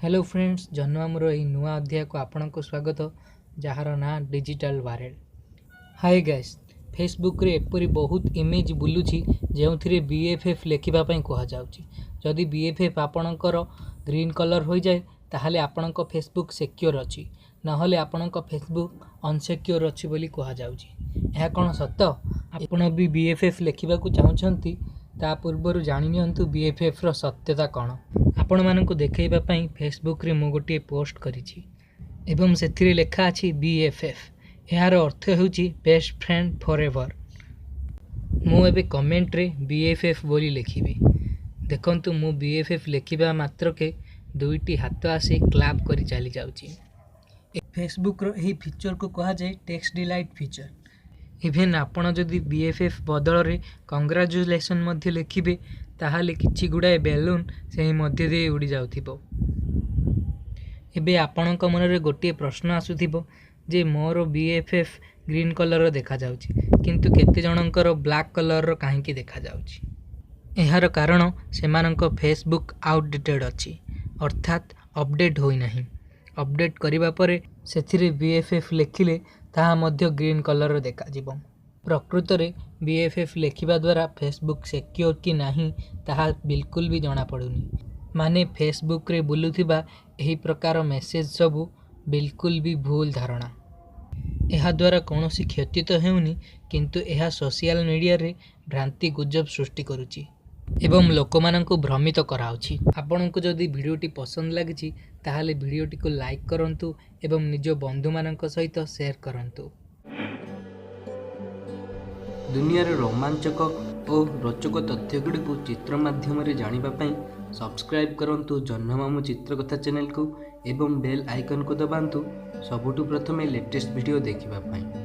Hello friends, जन्मर यही नुआ अध्याय को आपण को स्वागत जार ना digital viral. Hi guys, Facebook रे एपरी बहुत इमेज बुलुची जो BFF लिखापी कहुच्छी। जदि BFF आपणकर ग्रीन कलर हो जाए ताहले आपणक फेसबुक सिक्योर अच्छी, नहले आपणक फेसबुक अनसिक्योर अच्छी बोली कहुच्छी। यह कौन सत? आपण भी BFF लिखा चाहते ता पूर्वर जानिनियंतु BFF रो सत्यता कौन। आपण मानकु देखैबा फेसबुक रे मु गोटे पोस्ट करिछि एवं सेथिरे लेखा अछि BFF। यार अर्थ हेउछि बेस्ट फ्रेंड फॉरएवर। मु एबे कमेंट रे BFF बोली लिखिबी। देखंतु मु BFF लिखिबा मात्र के दुईटी हाथ आसी क्लैप करी चली जाउछि। फेसबुक रो एही फीचर को कहा जाय टेक्स्ट डिलाइट फीचर। इवेन आपण जदि BFF बदल रे कंग्रेचुलेशन मध्य लिखिबे ताहाले किछि गुडाए बेलून सेही मध्य दे उड़ी जाउथिबो। एबे आपणक मन रे गोटे प्रश्न आसुथिबो जे मोर BFF ग्रीन कलर देखा जाउछि किंतु केते जनंकर ब्लैक कलर रो काहेकि देखा जाउछि। एहार कारण सेमानंक फेसबुक आउटडेटेड अछि, अर्थात अपडेट होई नाही। अपडेट करिबा परे सेथिरे BFF लिखिले ताहा मध्य ग्रीन कलर देखा जिवो। प्रकृत रे BFF लिखिबा द्वारा फेसबुक सिक्योर कि नाही ताहा बिल्कुल भी जणा पडुनी। माने फेसबुक रे बुलुथिबा एही प्रकार मेसेज सबु बिल्कुल भी भूल धारणा। एहा द्वारा कौनसी क्षति तो हेउनी किंतु एहा सोशल मीडिया रे भ्रांति गुजब सृष्टि करुची एवं लोकमानंकु भ्रमित कराउची। आपनकु जदि वीडियोटी पसंद लागिछि ताहाले वीडियोटी को लाइक करंतु एवं निज बंधु मानक सहित शेयर करंतु। दुनिया रे रोमांचक और रोचक तथ्यगुड़ी को चित्र माध्यम रे जानिबा पई सब्सक्राइब करंतु जन्ममामु चित्रकथा चैनल को एवं बेल आइकन को दबांतु सबुठु प्रथमे लेटेस्ट वीडियो देखिबा पई।